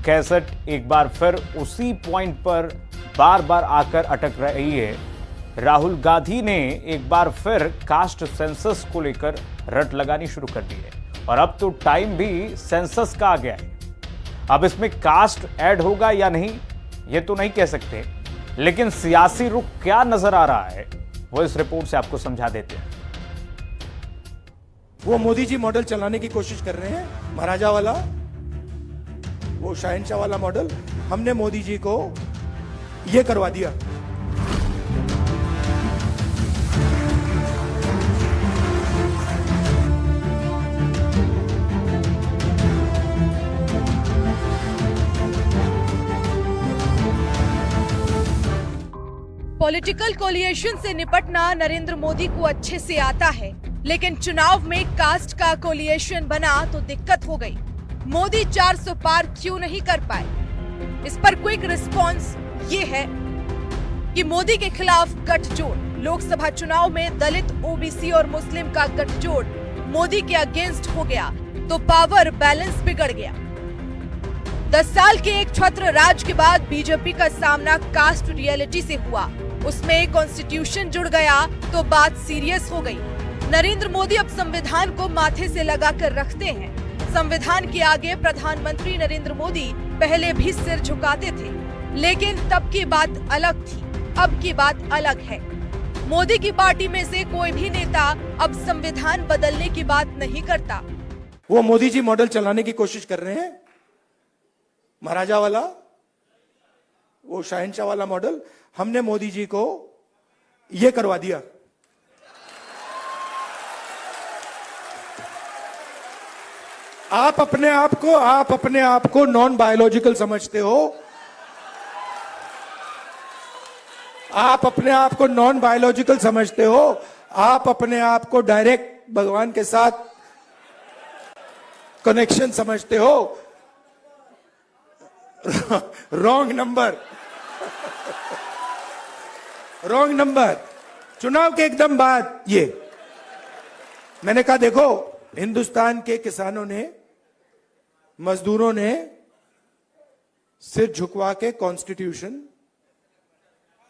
Cassette एक बार फिर उसी पॉइंट पर बार बार आकर अटक रही है। राहुल गांधी ने एक बार फिर कास्ट सेंसस को लेकर रट लगानी शुरू कर दी है और अब तो टाइम भी सेंसस का आ गया है। अब इसमें कास्ट ऐड होगा या नहीं ये तो नहीं कह सकते, लेकिन सियासी रुख क्या नजर आ रहा है वो इस रिपोर्ट से आपको समझा देते हैं। वो मोदी जी मॉडल चलाने की कोशिश कर रहे हैं, महाराजा वाला, वो शहंशाह वाला मॉडल। हमने मोदी जी को ये करवा दिया। पॉलिटिकल कोलिएशन से निपटना नरेंद्र मोदी को अच्छे से आता है, लेकिन चुनाव में कास्ट का कोलिएशन बना तो दिक्कत हो गई। मोदी 400 पार क्यों नहीं कर पाए? इस पर क्विक रिस्पांस ये है कि मोदी के खिलाफ गठजोड़, लोकसभा चुनाव में दलित, ओबीसी और मुस्लिम का गठजोड़ मोदी के अगेंस्ट हो गया तो पावर बैलेंस बिगड़ गया। 10 साल के एक छत्र राज के बाद बीजेपी का सामना कास्ट रियलिटी से हुआ। उसमें कॉन्स्टिट्यूशन जुड़ गया तो बात सीरियस हो गई। नरेंद्र मोदी अब संविधान को माथे से लगाकर रखते हैं। संविधान के आगे प्रधानमंत्री नरेंद्र मोदी पहले भी सिर झुकाते थे, लेकिन तब की बात अलग थी, अब की बात अलग है। मोदी की पार्टी में से कोई भी नेता अब संविधान बदलने की बात नहीं करता। वो मोदी जी मॉडल चलाने की कोशिश कर रहे हैं, महाराजा वाला, वो शहंशाह वाला मॉडल। हमने मोदी जी को ये करवा दिया। आप अपने आप को नॉन बायोलॉजिकल समझते हो। आप अपने आप को नॉन बायोलॉजिकल समझते हो। आप अपने आप को डायरेक्ट भगवान के साथ कनेक्शन समझते हो। Wrong number, wrong number. चुनाव के एकदम बाद ये मैंने कहा, देखो, हिंदुस्तान के किसानों ने, मजदूरों ने सिर झुकवा के कॉन्स्टिट्यूशन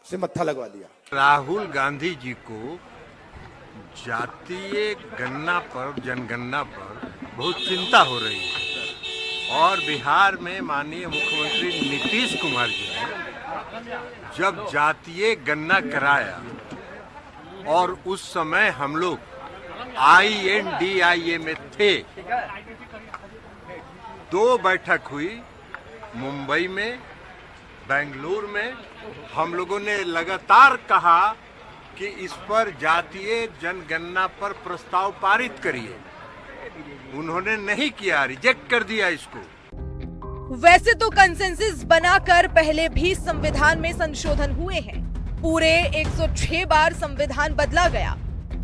से मत्था लगवा दिया। राहुल गांधी जी को जातीय गणना पर, जनगणना पर बहुत चिंता हो रही है और बिहार में माननीय मुख्यमंत्री नीतीश कुमार जी ने जब जातीय गणना कराया और उस समय हम लोग INDIA में थे, 2 बैठक हुई मुंबई में, बेंगलुरु में। हम लोगों ने लगातार कहा कि इस पर जातीय जनगणना पर प्रस्ताव पारित करिए। उन्होंने नहीं किया, रिजेक्ट कर दिया इसको। वैसे तो कंसेंसस बनाकर पहले भी संविधान में संशोधन हुए हैं। पूरे 106 बार संविधान बदला गया,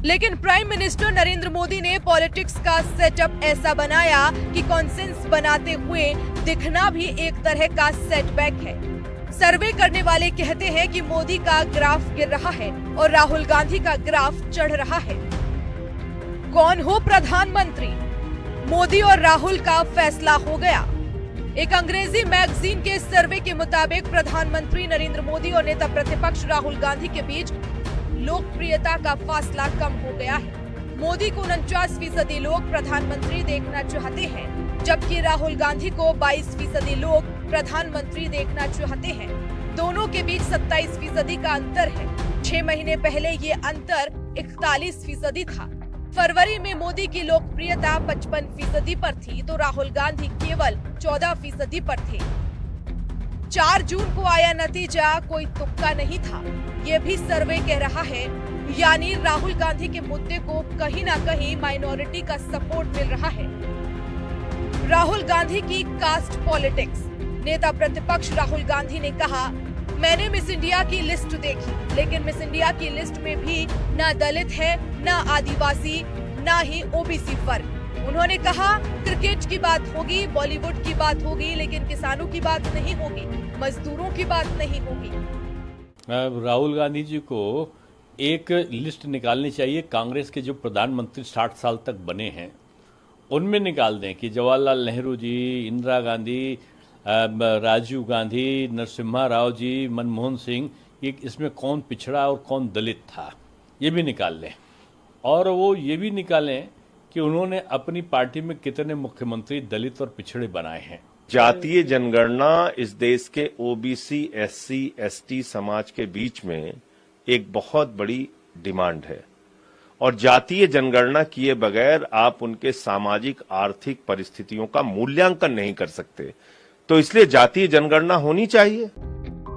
लेकिन प्राइम मिनिस्टर नरेंद्र मोदी ने पॉलिटिक्स का सेटअप ऐसा बनाया कि कॉन्सेंसस बनाते हुए दिखना भी एक तरह का सेटबैक है। सर्वे करने वाले कहते हैं कि मोदी का ग्राफ गिर रहा है और राहुल गांधी का ग्राफ चढ़ रहा है। कौन हो प्रधानमंत्री? मोदी और राहुल का फैसला हो गया। एक अंग्रेजी मैगजीन के सर्वे के मुताबिक प्रधानमंत्री नरेंद्र मोदी और नेता प्रतिपक्ष राहुल गांधी के बीच लोकप्रियता का फासला कम हो गया है। मोदी को 49% लोग प्रधानमंत्री देखना चाहते हैं, जबकि राहुल गांधी को 22% लोग प्रधानमंत्री देखना चाहते हैं। दोनों के बीच 27% का अंतर है। 6 महीने पहले ये अंतर 41% था। फरवरी में मोदी की लोकप्रियता 55% पर थी तो राहुल गांधी केवल 14% पर थे। 4 जून को आया नतीजा कोई तुक्का नहीं था, ये भी सर्वे कह रहा है। यानी राहुल गांधी के मुद्दे को कहीं ना कहीं माइनॉरिटी का सपोर्ट मिल रहा है। राहुल गांधी की कास्ट पॉलिटिक्स। नेता प्रतिपक्ष राहुल गांधी ने कहा, मैंने मिस इंडिया की लिस्ट देखी, लेकिन मिस इंडिया की लिस्ट में भी ना दलित है, ना आदिवासी, ना ही ओबीसी फर्क। उन्होंने कहा, क्रिकेट की बात होगी, बॉलीवुड की बात होगी, लेकिन किसानों की बात नहीं होगी, मजदूरों की बात नहीं होगी। राहुल गांधी जी को एक लिस्ट निकालनी चाहिए। कांग्रेस के जो प्रधानमंत्री 60 साल तक बने हैं उनमें निकाल दें कि जवाहरलाल नेहरू जी, इंदिरा गांधी, राजीव गांधी, नरसिम्हा राव जी, मनमोहन सिंह, ये इसमें कौन पिछड़ा और कौन दलित था, ये भी निकाल लें। और वो ये भी निकालें कि उन्होंने अपनी पार्टी में कितने मुख्यमंत्री दलित और पिछड़े बनाए हैं। जातीय जनगणना इस देश के ओबीसी, एससी, एसटी समाज के बीच में एक बहुत बड़ी डिमांड है और जातीय जनगणना किए बगैर आप उनके सामाजिक आर्थिक परिस्थितियों का मूल्यांकन नहीं कर सकते, तो इसलिए जातीय जनगणना होनी चाहिए।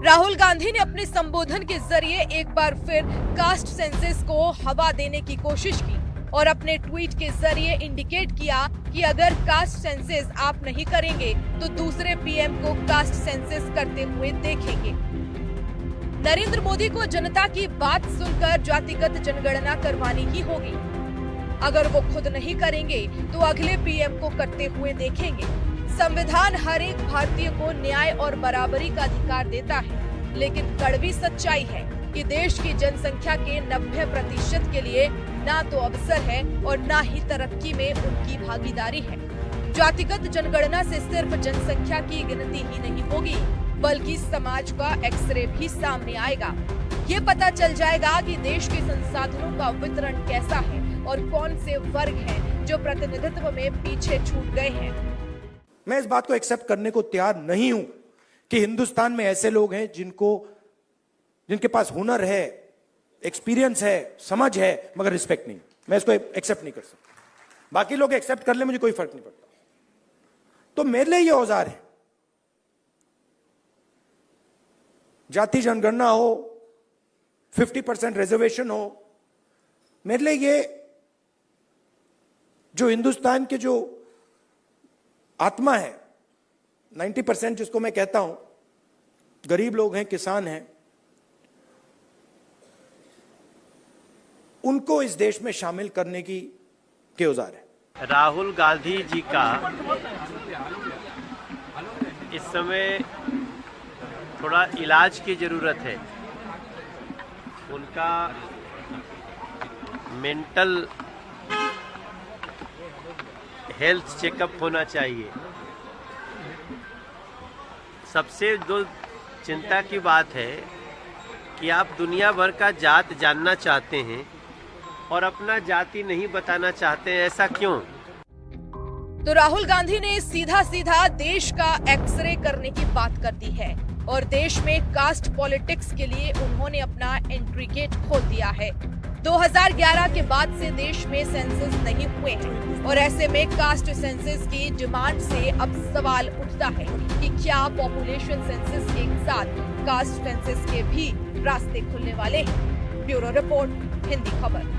राहुल गांधी ने अपने संबोधन के जरिए एक बार फिर कास्ट सेंसस को हवा देने की कोशिश की और अपने ट्वीट के जरिए इंडिकेट किया कि अगर कास्ट सेंसस आप नहीं करेंगे तो दूसरे पीएम को कास्ट सेंसस करते हुए देखेंगे। नरेंद्र मोदी को जनता की बात सुनकर जातिगत जनगणना करवानी ही होगी। अगर वो खुद नहीं करेंगे तो अगले पीएम को करते हुए देखेंगे। संविधान हर एक भारतीय को न्याय और बराबरी का अधिकार देता है, लेकिन कड़वी सच्चाई है कि देश की जनसंख्या के 90% के लिए ना तो अवसर है और ना ही तरक्की में उनकी भागीदारी है। जातिगत जनगणना से सिर्फ जनसंख्या की गिनती ही नहीं होगी, बल्कि समाज का एक्सरे भी सामने आएगा। ये पता चल जाएगा कि देश के संसाधनों का वितरण कैसा है और कौन से वर्ग हैं जो प्रतिनिधित्व में पीछे छूट गए हैं। मैं इस बात को एक्सेप्ट करने को तैयार नहीं हूं कि हिंदुस्तान में ऐसे लोग हैं जिनके पास हुनर है, एक्सपीरियंस है, समझ है, मगर रिस्पेक्ट नहीं। मैं इसको एक्सेप्ट नहीं कर सकता। बाकी लोग एक्सेप्ट कर ले, मुझे कोई फर्क नहीं पड़ता। तो मेरे लिए ये औजार है, जाति जनगणना हो, 50% रिजर्वेशन हो, मेरे लिए ये जो हिंदुस्तान के जो आत्मा है, 90% जिसको मैं कहता हूं, गरीब लोग हैं, किसान हैं, उनको इस देश में शामिल करने की के औजार है। राहुल गांधी जी का इस समय थोड़ा इलाज की जरूरत है। उनका मेंटल हेल्थ चेकअप होना चाहिए। सबसे जो चिंता की बात है कि आप दुनिया भर का जात जानना चाहते हैं और अपना जाति नहीं बताना चाहते हैं, ऐसा क्यों? तो राहुल गांधी ने सीधा सीधा देश का एक्सरे करने की बात कर दी है और देश में कास्ट पॉलिटिक्स के लिए उन्होंने अपना एंट्री गेट खोल दिया है। 2011 के बाद से देश में सेंसस नहीं हुए हैं और ऐसे में कास्ट सेंसस की डिमांड से अब सवाल उठता है कि क्या पॉपुलेशन सेंसस के साथ कास्ट सेंसस के भी रास्ते खुलने वाले हैं। ब्यूरो रिपोर्ट, हिंदी खबर।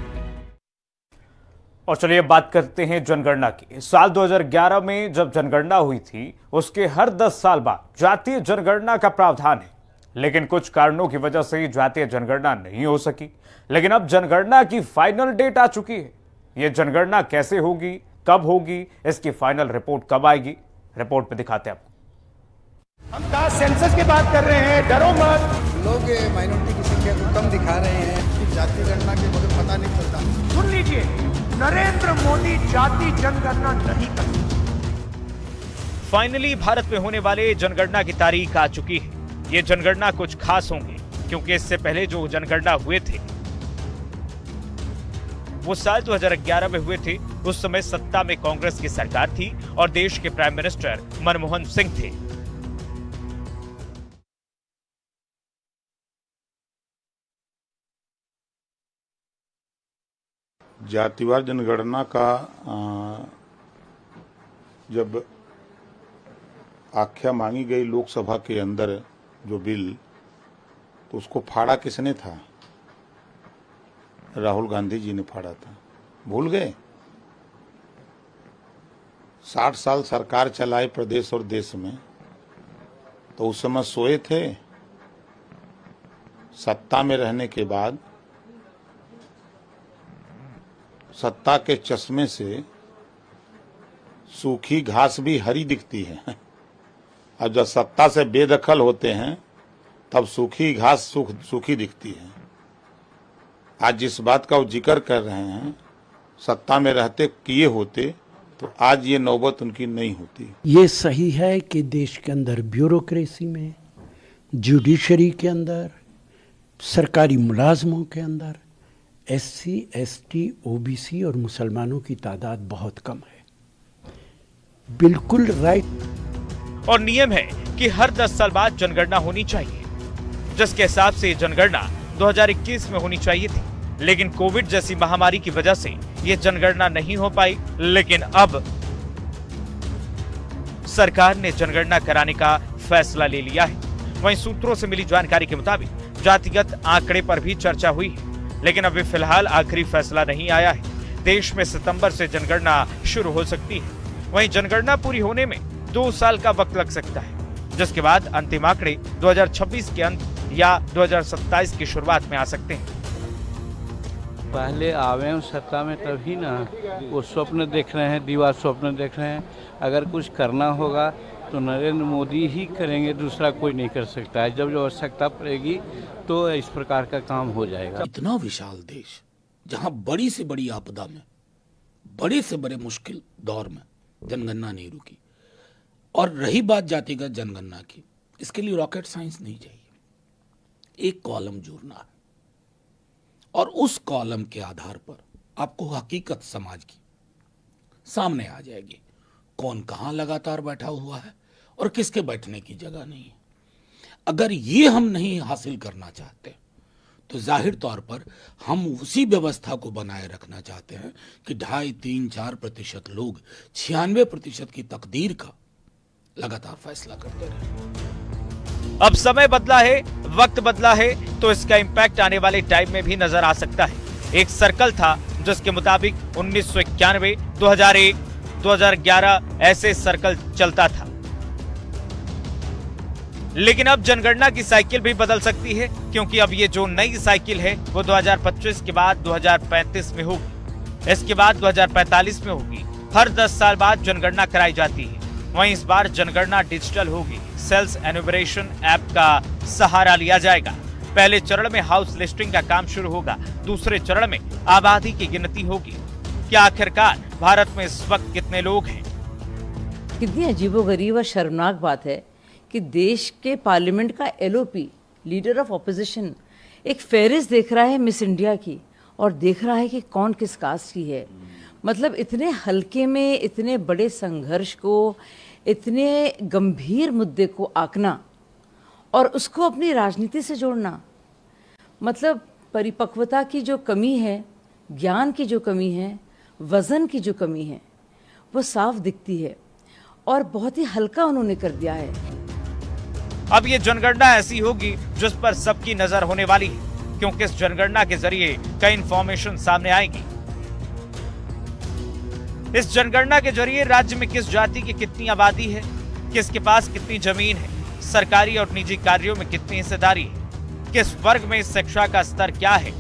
और चलिए बात करते हैं जनगणना की। साल 2011 में जब जनगणना हुई थी, उसके हर 10 साल बाद जातीय जनगणना का प्रावधान है, लेकिन कुछ कारणों की वजह से जातीय जनगणना नहीं हो सकी। लेकिन अब जनगणना की फाइनल डेट आ चुकी है। यह जनगणना कैसे होगी, कब होगी, इसकी फाइनल रिपोर्ट कब आएगी, रिपोर्ट में दिखाते हैं आपको। हम कास्ट सेंसस की बात कर रहे हैं, डरो मत। लोग माइनॉरिटी की संख्या को कम दिखा रहे हैं कि जाति गणना के मुझे पता नहीं चलता। सुन लीजिए, नरेंद्र मोदी जाति जनगणना नहीं करते। फाइनली भारत में होने वाले जनगणना की तारीख आ चुकी है। ये जनगणना कुछ खास होंगी क्योंकि इससे पहले जो जनगणना हुए थे वो साल 2011 में हुए थे। उस समय सत्ता में कांग्रेस की सरकार थी और देश के प्राइम मिनिस्टर मनमोहन सिंह थे। जातिवार जनगणना का जब आख्या मांगी गई लोकसभा के अंदर जो बिल, तो उसको फाड़ा किसने था? राहुल गांधी जी ने फाड़ा था। भूल गए? 60 साल सरकार चलाए प्रदेश और देश में, तो उस समय सोए थे। सत्ता में रहने के बाद सत्ता के चश्मे से सूखी घास भी हरी दिखती है और जब सत्ता से बेदखल होते हैं तब सूखी घास सूखी दिखती है। आज जिस बात का वो जिक्र कर रहे हैं, सत्ता में रहते किए होते तो आज ये नौबत उनकी नहीं होती। ये सही है कि देश के अंदर ब्यूरोक्रेसी में, जुडिशरी के अंदर, सरकारी मुलाजमों के अंदर SC, ST, OBC और मुसलमानों की तादाद बहुत कम है। बिल्कुल राइट। और नियम है कि हर 10 साल बाद जनगणना होनी चाहिए, जिसके हिसाब से जनगणना 2021 में होनी चाहिए थी, लेकिन कोविड जैसी महामारी की वजह से ये जनगणना नहीं हो पाई। लेकिन अब सरकार ने जनगणना कराने का फैसला ले लिया है। वहीं सूत्रों से मिली जानकारी के मुताबिक जातिगत आंकड़े पर भी चर्चा हुई है, लेकिन अभी फिलहाल आखिरी फैसला नहीं आया है। देश में सितंबर से जनगणना शुरू हो सकती है। वहीं जनगणना पूरी होने में 2 साल का वक्त लग सकता है, जिसके बाद अंतिम आंकड़े 2026 के अंत या 2027 की शुरुआत में आ सकते हैं। पहले आवे हैं सत्ता में तभी ना, वो स्वप्न देख रहे हैं, दीवार स्वप्न देख रहे हैं। अगर कुछ करना होगा तो नरेंद्र मोदी ही करेंगे, दूसरा कोई नहीं कर सकता है। जब आवश्यकता पड़ेगी तो इस प्रकार का काम हो जाएगा। इतना विशाल देश जहां बड़ी से बड़ी आपदा में, बड़े से बड़े मुश्किल दौर में जनगणना नहीं रुकी। और रही बात जातिगत जनगणना की, इसके लिए रॉकेट साइंस नहीं चाहिए। एक कॉलम जोड़ना है और उस कॉलम के आधार पर आपको हकीकत समाज की सामने आ जाएगी। कौन कहां लगातार बैठा हुआ है और किसके बैठने की जगह नहीं है। अगर ये हम नहीं हासिल करना चाहते तो जाहिर तौर पर हम उसी व्यवस्था को बनाए रखना चाहते हैं कि 2.5, 3, 4% लोग 96% की तकदीर का लगातार फैसला करते रहे। अब समय बदला है, वक्त बदला है, तो इसका इम्पैक्ट आने वाले टाइम में भी नजर आ सकता है। एक सर्कल था जिसके मुताबिक 1991, 2001, 2011 ऐसे सर्कल चलता था, लेकिन अब जनगणना की साइकिल भी बदल सकती है, क्योंकि अब ये जो नई साइकिल है वो 2025 के बाद 2035 में होगी, इसके बाद 2045 में होगी। हर 10 साल बाद जनगणना कराई जाती है। वहीं इस बार जनगणना डिजिटल होगी। सेल्स एन्यूमरेशन ऐप का सहारा लिया जाएगा। पहले चरण में हाउस लिस्टिंग का काम शुरू होगा, दूसरे चरण में आबादी की गिनती होगी। क्या आखिरकार भारत में इस वक्त कितने लोग हैं? कितनी अजीबोगरीब और शर्मनाक बात है कि देश के पार्लियामेंट का LOP, लीडर ऑफ ऑपोजिशन, एक फहरिस्त देख रहा है मिस इंडिया की और देख रहा है कि कौन किस कास्ट की है। मतलब इतने हल्के में इतने बड़े संघर्ष को, इतने गंभीर मुद्दे को आंकना और उसको अपनी राजनीति से जोड़ना, मतलब परिपक्वता की जो कमी है, ज्ञान की जो कमी है, वजन की जो कमी है, वो साफ दिखती है और बहुत ही हल्का उन्होंने कर दिया है। अब ये जनगणना ऐसी होगी जिस पर सबकी नजर होने वाली है, क्योंकि इस जनगणना के जरिए कई इंफॉर्मेशन सामने आएगी। इस जनगणना के जरिए राज्य में किस जाति की कितनी आबादी है, किसके पास कितनी जमीन है, सरकारी और निजी कार्यों में कितनी हिस्सेदारी है, किस वर्ग में शिक्षा का स्तर क्या है,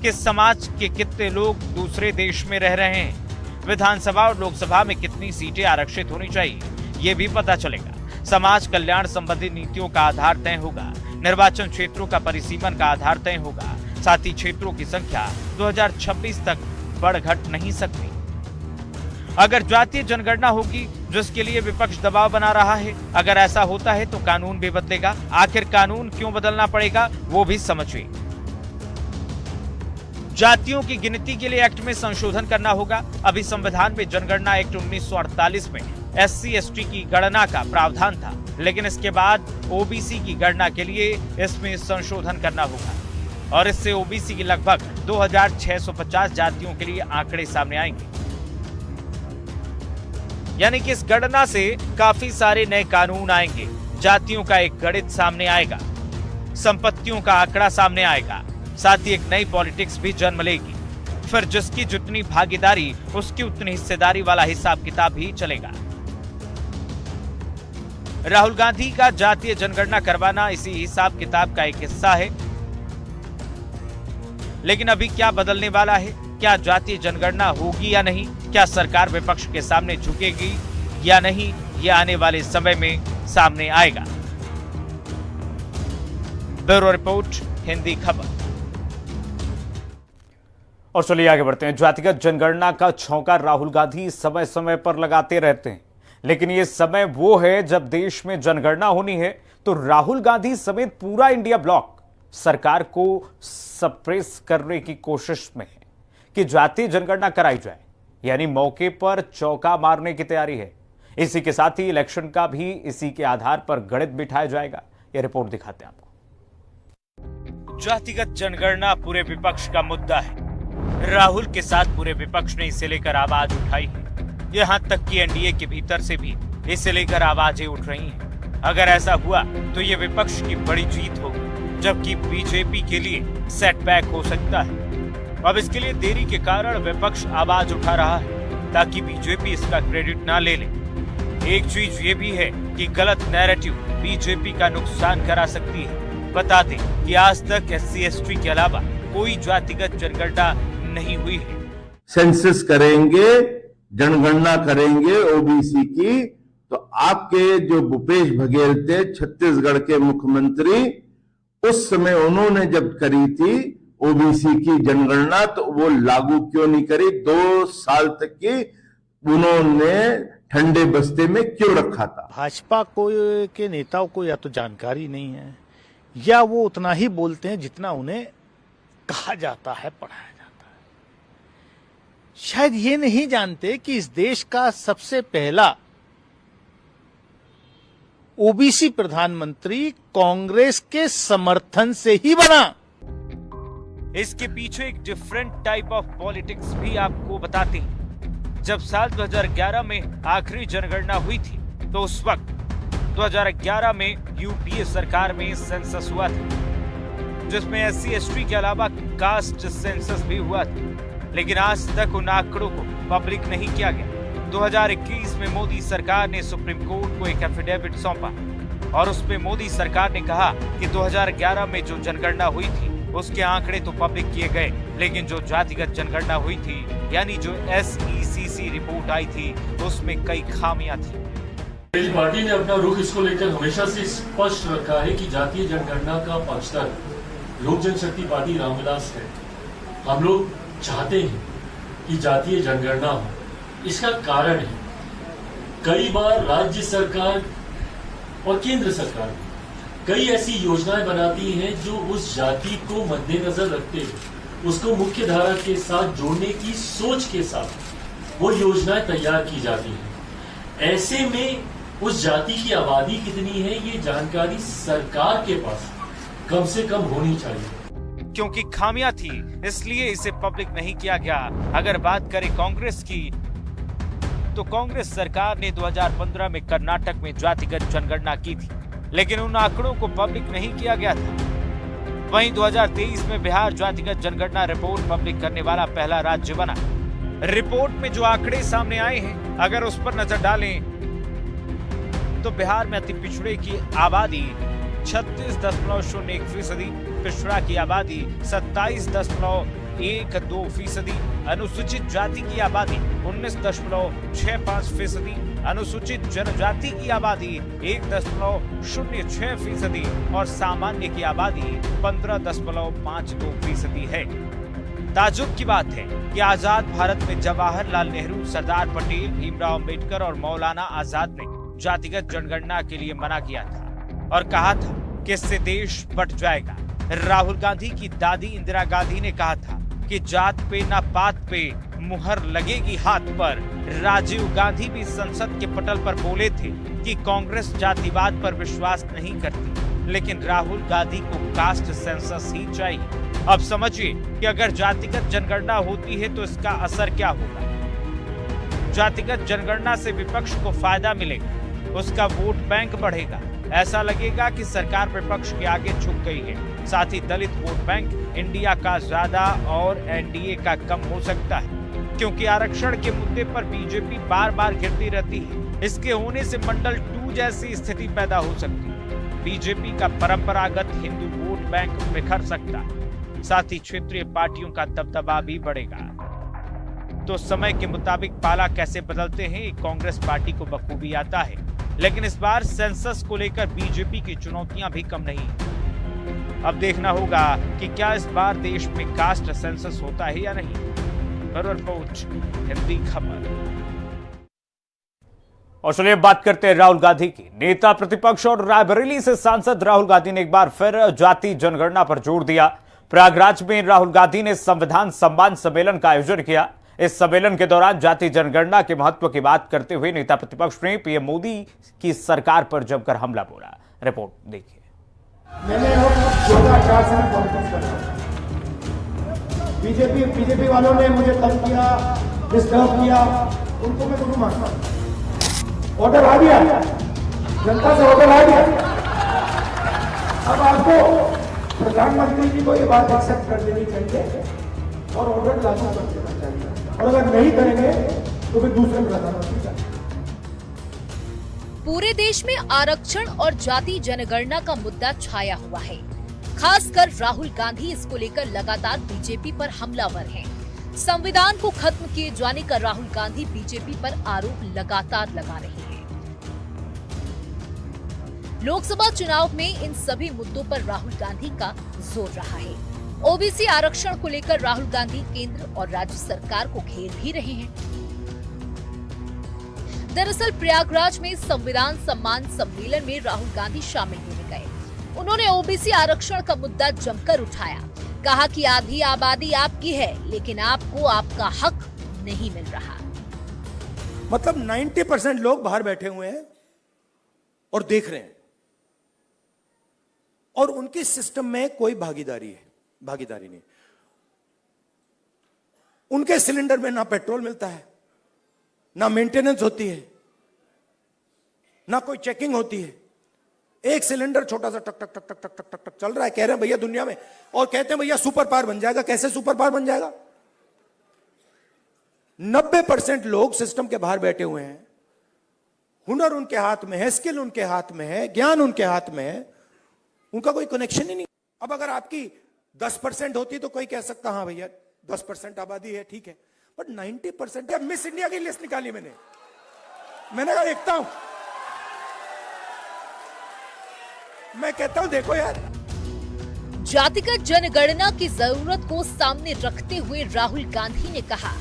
किस समाज के कितने लोग दूसरे देश में रह रहे हैं, विधानसभा और लोकसभा में कितनी सीटें आरक्षित होनी चाहिए, ये भी पता चलेगा। समाज कल्याण संबंधी नीतियों का आधार तय होगा। निर्वाचन क्षेत्रों का परिसीमन का आधार तय होगा। साथ ही क्षेत्रों की संख्या 2026 तक बढ़ घट नहीं सकती। अगर जातीय जनगणना होगी जिसके लिए विपक्ष दबाव बना रहा है, अगर ऐसा होता है तो कानून भी बदलेगा। आखिर कानून क्यों बदलना पड़ेगा वो भी समझिए। जातियों की गिनती के लिए एक्ट में संशोधन करना होगा। अभी संविधान में जनगणना एक्ट 1948 में SC/ST की गणना का प्रावधान था, लेकिन इसके बाद OBC की गणना के लिए इसमें संशोधन करना होगा और इससे OBC की लगभग 2650 जातियों के लिए आंकड़े सामने आएंगे। यानी कि इस गणना से काफी सारे नए कानून आएंगे। जातियों का एक गणित सामने आएगा, संपत्तियों का आंकड़ा सामने आएगा, साथ ही एक नई पॉलिटिक्स भी जन्म लेगी। फिर जिसकी जितनी भागीदारी उसकी उतनी हिस्सेदारी वाला हिसाब किताब भी चलेगा। राहुल गांधी का जातीय जनगणना करवाना इसी हिसाब किताब का एक हिस्सा है। लेकिन अभी क्या बदलने वाला है? क्या जातीय जनगणना होगी या नहीं? क्या सरकार विपक्ष के सामने झुकेगी या नहीं? ये आने वाले समय में सामने आएगा। ब्यूरो रिपोर्ट, हिंदी खबर। और चलिए आगे बढ़ते हैं। जातिगत जनगणना का छौंका राहुल गांधी समय समय पर लगाते रहते हैं, लेकिन ये समय वो है जब देश में जनगणना होनी है तो राहुल गांधी समेत पूरा इंडिया ब्लॉक सरकार को सप्रेस करने की कोशिश में है कि जातीय जनगणना कराई जाए, यानी मौके पर चौका मारने की तैयारी है। इसी के साथ ही इलेक्शन का भी इसी के आधार पर गणित बिठाया जाएगा। यह रिपोर्ट दिखाते हैं आपको। जातिगत जनगणना पूरे विपक्ष का मुद्दा है। राहुल के साथ पूरे विपक्ष ने इसे लेकर आवाज उठाई है। यहां तक कि एनडीए के भीतर से भी इसे लेकर आवाजें उठ रही हैं। अगर ऐसा हुआ तो ये विपक्ष की बड़ी जीत होगी, जबकि बीजेपी के लिए सेटबैक हो सकता है। अब इसके लिए देरी के कारण विपक्ष आवाज उठा रहा है ताकि बीजेपी इसका क्रेडिट ना ले ले। एक चीज ये भी है कि गलत नैरेटिव बीजेपी का नुकसान करा सकती है। बता दें कि आज तक SC/ST के अलावा कोई जातिगत जनगणना नहीं हुई है। सेंसस करेंगे, जनगणना करेंगे ओबीसी की, तो आपके जो भूपेश बघेल थे छत्तीसगढ़ के मुख्यमंत्री, उस समय उन्होंने जब करी थी ओबीसी की जनगणना तो वो लागू क्यों नहीं करी? 2 साल तक की उन्होंने ठंडे बस्ते में क्यों रखा था? भाजपा को के नेताओं को या तो जानकारी नहीं है या वो उतना ही बोलते हैं जितना उन्हें कहा जाता है, पढ़ाया जाता है। शायद ये नहीं जानते कि इस देश का सबसे पहला ओबीसी प्रधानमंत्री कांग्रेस के समर्थन से ही बना। इसके पीछे एक डिफरेंट टाइप ऑफ पॉलिटिक्स भी आपको बताते हैं। जब साल 2011 में आखिरी जनगणना हुई थी तो उस वक्त 2011 में यूपीए सरकार में सेंसस हुआ था, जिसमें SC/ST के अलावा कास्ट सेंसस भी हुआ था, लेकिन आज तक उन आंकड़ों को पब्लिक नहीं किया गया। 2021 में मोदी सरकार ने सुप्रीम कोर्ट को एक एफिडेविट सौंपा और उसमें मोदी सरकार ने कहा कि 2011 में जो जनगणना हुई थी उसके आंकड़े तो पब्लिक किए गए, लेकिन जो जातिगत जनगणना हुई थी यानी जो SECC रिपोर्ट आई थी उसमें कई खामियां थी। पार्टी ने अपना रुख इसको लेकर हमेशा से स्पष्ट रखा है कि जातीय जनगणना का पक्षधर लोक जनशक्ति पार्टी रामविलास है। हम लोग चाहते हैं कि जातीय जनगणना हो। इसका कारण है कई बार राज्य सरकार और केंद्र सरकार कई ऐसी योजनाएं बनाती हैं जो उस जाति को मद्देनजर रखते हुए उसको मुख्य धारा के साथ जोड़ने की सोच के साथ वो योजनाएं तैयार की जाती हैं। ऐसे में उस जाति की आबादी कितनी है ये जानकारी सरकार के पास कम से कम होनी चाहिए। क्योंकि खामियां थी इसलिए इसे पब्लिक नहीं किया गया। अगर बात करें कांग्रेस की तो कांग्रेस सरकार ने 2015 में कर्नाटक में जातिगत जनगणना की थी, लेकिन उन आंकड़ों को पब्लिक नहीं किया गया था। वहीं 2023 में बिहार जातिगत जनगणना रिपोर्ट पब्लिक करने वाला पहला राज्य बना। रिपोर्ट में जो आंकड़े सामने आए हैं अगर उस पर नजर डालें तो बिहार में अति पिछड़े की आबादी 36.01%, पिछड़ा की आबादी 27.12%, अनुसूचित जाति की आबादी 19.65%, अनुसूचित जनजाति की आबादी 1.06% और सामान्य की आबादी 15.52% है। ताजुब की बात है कि आजाद भारत में जवाहरलाल नेहरू, सरदार पटेल, भीमराव अंबेडकर और मौलाना आजाद ने जातिगत जनगणना के लिए मना किया था और कहा था कि इससे देश बट जाएगा। राहुल गांधी की दादी इंदिरा गांधी ने कहा था कि जात पे ना पात पे मुहर लगेगी हाथ पर। राजीव गांधी भी संसद के पटल पर बोले थे कि कांग्रेस जातिवाद पर विश्वास नहीं करती, लेकिन राहुल गांधी को कास्ट सेंसस ही चाहिए। अब समझिए कि अगर जातिगत जनगणना होती है तो इसका असर क्या होगा। जातिगत जनगणना से विपक्ष को फायदा मिलेगा, उसका वोट बैंक बढ़ेगा। ऐसा लगेगा कि सरकार विपक्ष के आगे झुक गई है। साथ ही दलित वोट बैंक इंडिया का ज्यादा और एनडीए का कम हो सकता है, क्योंकि आरक्षण के मुद्दे पर बीजेपी बार बार गिरती रहती है। इसके होने से मंडल 2 जैसी स्थिति पैदा हो सकती है। बीजेपी का परंपरागत हिंदू वोट बैंक बिखर सकता है। साथ ही क्षेत्रीय पार्टियों का दबदबा भी बढ़ेगा। तो समय के मुताबिक पाला कैसे बदलते हैं कांग्रेस पार्टी को बखूबी आता है, लेकिन इस बार सेंसस को लेकर बीजेपी की चुनौतियां भी कम नहीं। अब देखना होगा कि क्या इस बार देश में कास्ट सेंसस होता है या नहीं। ब्यूरो रिपोर्ट, हिंदी खबर। और चलिए बात करते हैं राहुल गांधी की। नेता प्रतिपक्ष और रायबरेली से सांसद राहुल गांधी ने एक बार फिर जाति जनगणना पर जोर दिया। प्रयागराज में राहुल गांधी ने संविधान सम्मान सम्मेलन का आयोजन किया। इस सम्मेलन के दौरान जाति जनगणना के महत्व की बात करते हुए नेता प्रतिपक्ष ने पीएम मोदी की सरकार पर जमकर हमला बोला। रिपोर्ट देखिए। मैंने 2004 से पॉलिटिक्स कर रहा हूं। बीजेपी वालों ने मुझे तंग किया, डिस्टर्ब किया, उनको मैं तो मानता हूं। ऑर्डर आ गया, जनता से ऑर्डर आ गया। अब आपको प्रधानमंत्री जी को ये बात एक्सेप्ट कर देनी चाहिए और ऑर्डर लागू कर देना चाहिए, और अगर नहीं करेंगे तो फिर दूसरे प्रधानमंत्री चाहिए। पूरे देश में आरक्षण और जाति जनगणना का मुद्दा छाया हुआ है। खासकर राहुल गांधी इसको लेकर लगातार बीजेपी पर हमलावर हैं। संविधान को खत्म किए जाने का राहुल गांधी बीजेपी पर आरोप लगातार लगा रहे हैं। लोकसभा चुनाव में इन सभी मुद्दों पर राहुल गांधी का जोर रहा है। ओबीसी आरक्षण को लेकर राहुल गांधी केंद्र और राज्य सरकार को घेर भी रहे हैं। दरअसल प्रयागराज में संविधान सम्मान सम्मेलन में राहुल गांधी शामिल होने गए। उन्होंने ओबीसी आरक्षण का मुद्दा जमकर उठाया। कहा कि आधी आबादी आपकी है, लेकिन आपको आपका हक नहीं मिल रहा। मतलब 90% लोग बाहर बैठे हुए हैं और देख रहे हैं, और उनके सिस्टम में कोई भागीदारी नहीं। उनके सिलेंडर में ना पेट्रोल मिलता है, ना मेंटेनेंस होती है, ना कोई चेकिंग होती है। एक सिलेंडर छोटा सा टक टक टक टक टक टक टक टक चल रहा है। कह रहे हैं भैया दुनिया में, और कहते हैं भैया सुपर पावर बन जाएगा। कैसे सुपर पावर बन जाएगा? 90% लोग सिस्टम के बाहर बैठे हुए हैं। हुनर उनके हाथ में है, स्किल उनके हाथ में है, ज्ञान उनके हाथ में है, उनका कोई कनेक्शन ही नहीं। अब अगर आपकी 10% होती तो कोई कह सकता हाँ भैया 10% आबादी है, ठीक है, बट 90%। मिस इंडिया की लिस्ट निकाली मैंने कहा देखता हूं, मैं कहता हूं देखो यार। जातिगत जनगणना की जरूरत को सामने रखते हुए राहुल गांधी ने कहा,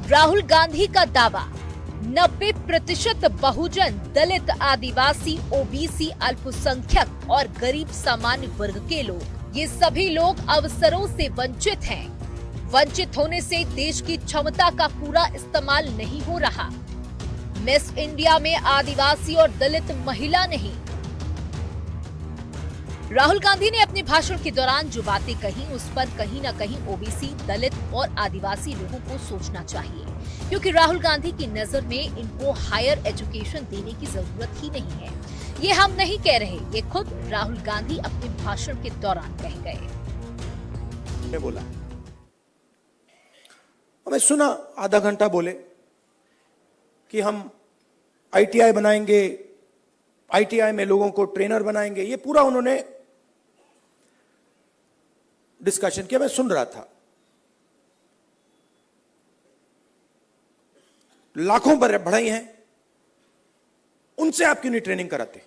राहुल गांधी का दावा 90% बहुजन, दलित, आदिवासी, ओबीसी, अल्पसंख्यक और गरीब सामान्य वर्ग के लोग, ये सभी लोग अवसरों से वंचित हैं। वंचित होने से देश की क्षमता का पूरा इस्तेमाल नहीं हो रहा। मिस इंडिया में आदिवासी और दलित महिला नहीं। राहुल गांधी ने अपने भाषण के दौरान जो बातें कही, उस पर कहीं न कहीं ओबीसी, दलित और आदिवासी लोगों को सोचना चाहिए, क्योंकि राहुल गांधी की नजर में इनको हायर एजुकेशन देने की जरूरत ही नहीं है। ये हम नहीं कह रहे, ये खुद राहुल गांधी अपने भाषण के दौरान कह गए। बोला, मैं सुना आधा घंटा बोले कि हम आईटीआई बनाएंगे, आईटीआई में लोगों को ट्रेनर बनाएंगे। ये पूरा उन्होंने डिस्कशन किया, मैं सुन रहा था। लाखों पर बढ़ाई हैं, उनसे आप क्यों नहीं ट्रेनिंग कराते?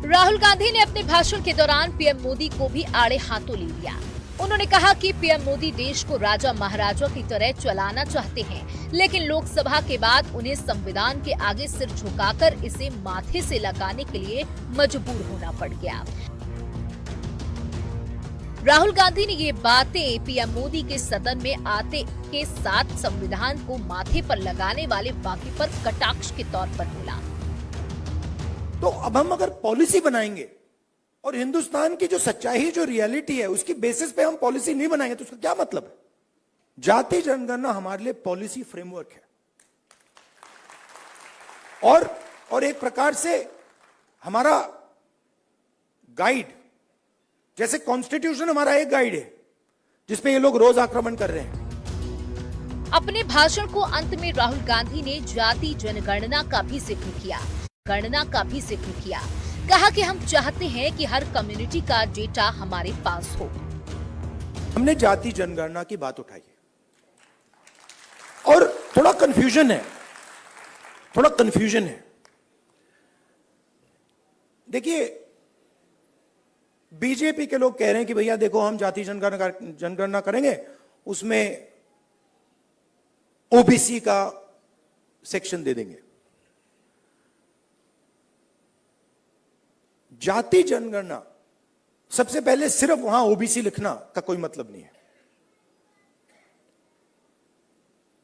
राहुल गांधी ने अपने भाषण के दौरान पीएम मोदी को भी आड़े हाथों ले लिया। उन्होंने कहा कि पीएम मोदी देश को राजा महाराजा की तरह चलाना चाहते हैं, लेकिन लोकसभा के बाद उन्हें संविधान के आगे सिर झुकाकर इसे माथे से लगाने के लिए मजबूर होना पड़ गया। राहुल गांधी ने ये बातें पीएम मोदी के सदन में आते के साथ संविधान को माथे पर लगाने वाले वाक्य पर कटाक्ष के तौर पर बोला। तो अब हम अगर पॉलिसी बनाएंगे और हिंदुस्तान की जो सच्चाई, जो रियलिटी है, उसकी बेसिस पे हम पॉलिसी नहीं बनाएंगे तो उसका क्या मतलब है? जाति जनगणना हमारे लिए पॉलिसी फ्रेमवर्क है, और एक प्रकार से हमारा गाइड, जैसे कॉन्स्टिट्यूशन हमारा एक गाइड है जिसपे ये लोग रोज आक्रमण कर रहे हैं। अपने भाषण को अंत में राहुल गांधी ने जाति जनगणना का भी जिक्र किया, कहा कि हम चाहते हैं कि हर कम्युनिटी का डेटा हमारे पास हो। हमने जाति जनगणना की बात उठाई है और थोड़ा कंफ्यूजन है। देखिए, बीजेपी के लोग कह रहे हैं कि भैया देखो हम जाति जनगणना करेंगे, उसमें ओबीसी का सेक्शन दे देंगे। जाति जनगणना सबसे पहले सिर्फ वहां ओबीसी लिखना का कोई मतलब नहीं है।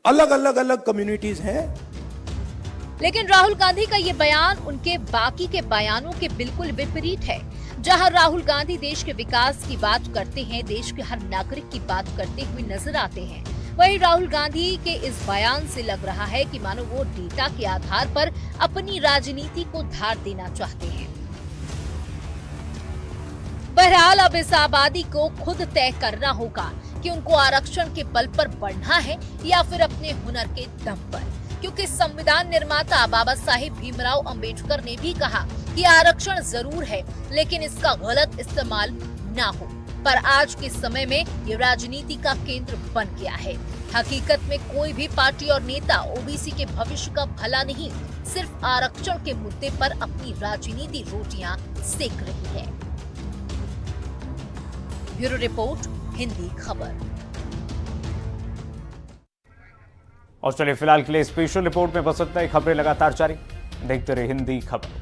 अलग अलग कम्युनिटीज हैं। लेकिन राहुल गांधी का ये बयान उनके बाकी के बयानों के बिल्कुल विपरीत है। जहां राहुल गांधी देश के विकास की बात करते हैं, देश के हर नागरिक की बात करते हुए नजर आते हैं, वहीं राहुल गांधी के इस बयान से लग रहा है कि मानो वो डेटा के आधार पर अपनी राजनीति को धार देना चाहते हैं। बहरहाल अब इस आबादी को खुद तय करना होगा कि उनको आरक्षण के बल पर बढ़ना है या फिर अपने हुनर के दम पर, क्योंकि संविधान निर्माता बाबा साहेब भीमराव अंबेडकर ने भी कहा कि आरक्षण जरूर है लेकिन इसका गलत इस्तेमाल ना हो। पर आज के समय में ये राजनीति का केंद्र बन गया है। हकीकत में कोई भी पार्टी और नेता ओबीसी के भविष्य का भला नहीं, सिर्फ आरक्षण के मुद्दे पर अपनी राजनीति रोटियां सेक रही है। ब्यूरो रिपोर्ट, हिंदी खबर। और चलिए फिलहाल के लिए स्पेशल रिपोर्ट में बस इतना ही। खबरें लगातार जारी, देखते रहे हिंदी खबर।